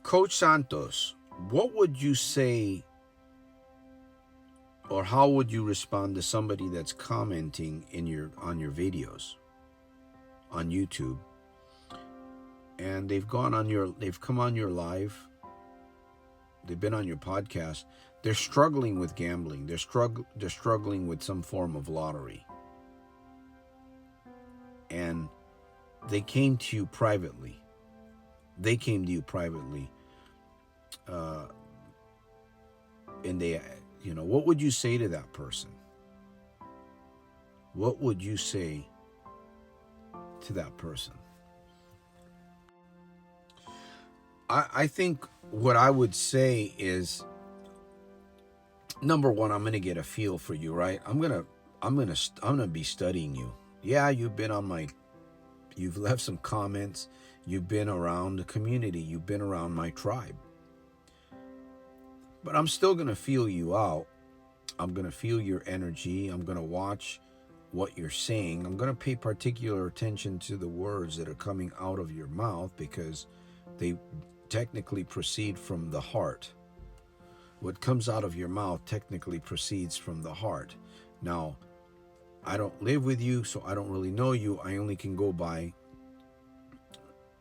Coach Santos, what would you say, or how would you respond to somebody that's commenting on your videos on YouTube, and they've come on your live, they've been on your podcast, they're struggling with gambling, they're struggling with some form of lottery, and they came to you privately. And they, what would you say to that person? What would you say to that person? I think what I would say is, number one, I'm going to get a feel for you, right? I'm going to be studying you. Yeah, you've left some comments. You've been around the community. You've been around my tribe. But I'm still going to feel you out. I'm going to feel your energy. I'm going to watch what you're saying. I'm going to pay particular attention to the words that are coming out of your mouth, because they technically proceed from the heart. What comes out of your mouth technically proceeds from the heart. Now, I don't live with you, so I don't really know you. I only can go by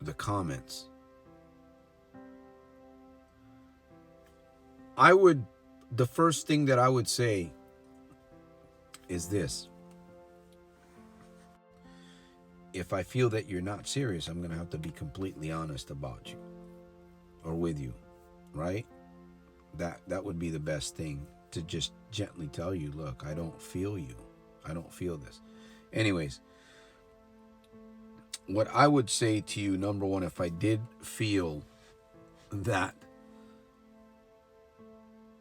the comments. The first thing that I would say is this. If I feel that you're not serious, I'm going to have to be completely honest about you or with you, right? That would be the best thing, to just gently tell you, look, I don't feel you. I don't feel this. Anyways, what I would say to you, number one, if I did feel that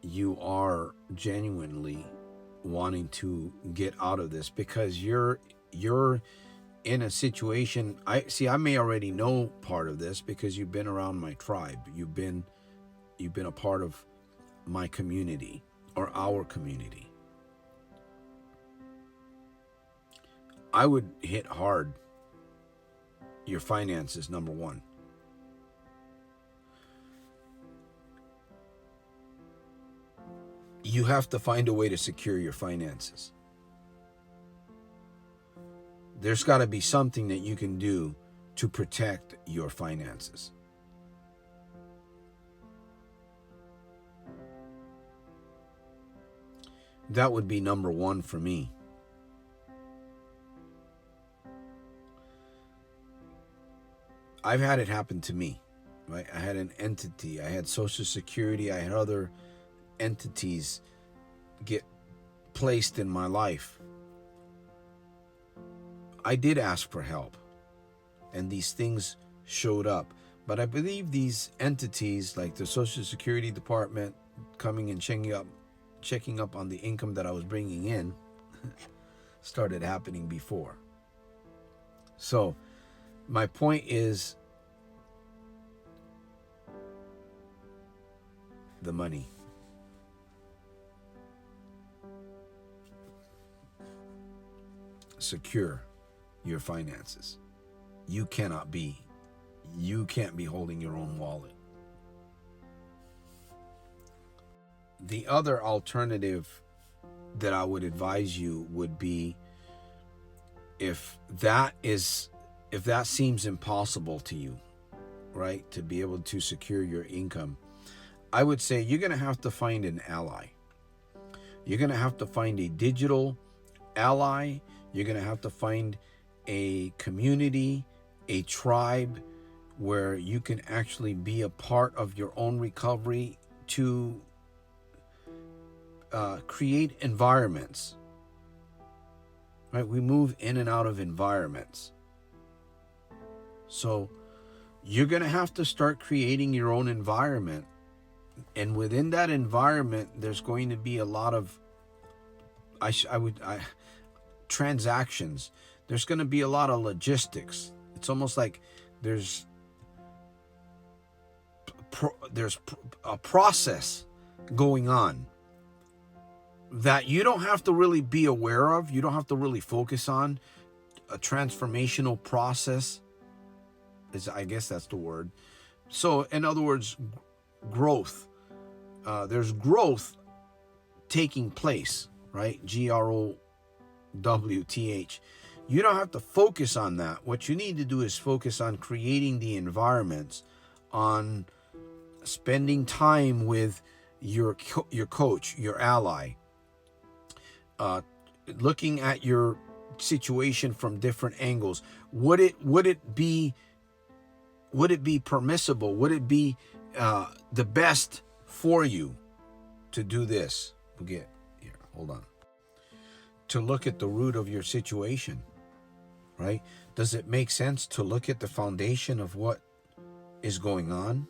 you are genuinely wanting to get out of this, because you're in a situation, I may already know part of this because you've been around my tribe. You've been a part of my community, or our community. I would hit hard your finances, number one. You have to find a way to secure your finances. There's got to be something that you can do to protect your finances. That would be number one for me. I've had it happen to me, right? I had an entity, I had Social Security, I had other entities get placed in my life. I did ask for help, and these things showed up. But I believe these entities, like the Social Security Department, coming and checking up on the income that I was bringing in, started happening before. So my point is the money. Secure your finances. You can't be holding your own wallet. The other alternative that I would advise you would be, if that seems impossible to you, right, to be able to secure your income, I would say you're going to have to find an ally. You're going to have to find a digital ally. You're going to have to find a community, a tribe, where you can actually be a part of your own recovery, to create environments. Right? We move in and out of environments. So you're going to have to start creating your own environment. And within that environment, there's going to be a lot of transactions. There's going to be a lot of logistics. It's almost like there's a process going on that you don't have to really be aware of. You don't have to really focus on. A transformational process, I guess that's the word. So in other words, growth. There's growth taking place, right? GROWTH. You don't have to focus on that. What you need to do is focus on creating the environments, on spending time with your coach, your ally, looking at your situation from different angles. Would it be permissible? Would it be the best for you to do this? We'll get here. Hold on. To look at the root of your situation, right? Does it make sense to look at the foundation of what is going on?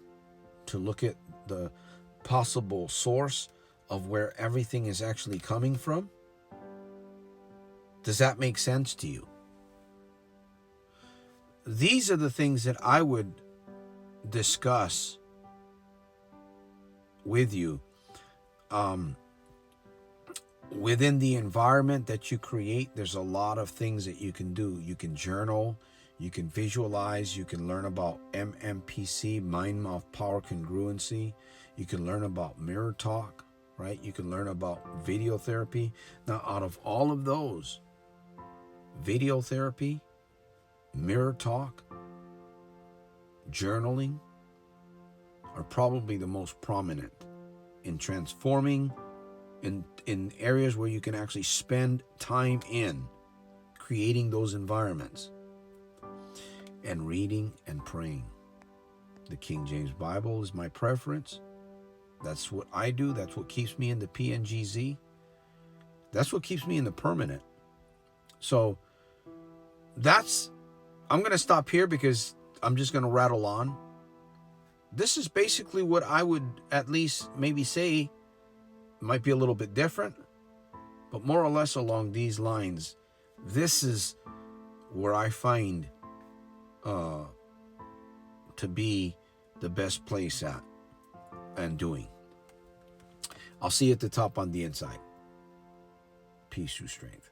To look at the possible source of where everything is actually coming from? Does that make sense to you? These are the things that I would discuss with you within the environment that you create. There's a lot of things that you can do. You can journal, you can visualize, you can learn about MMPC, mind mouth power congruency. You can learn about mirror talk, right? You can learn about video therapy. Now, out of all of those, video therapy, mirror talk, journaling are probably the most prominent in transforming in areas where you can actually spend time in creating those environments and reading and praying. The King James Bible is my preference. That's what I do. That's what keeps me in the PNGZ. That's what keeps me in the permanent. So I'm going to stop here because I'm just going to rattle on. This is basically what I would at least maybe say. Might be a little bit different, but more or less along these lines. This is where I find to be the best place at and doing. I'll see you at the top on the inside. Peace through strength.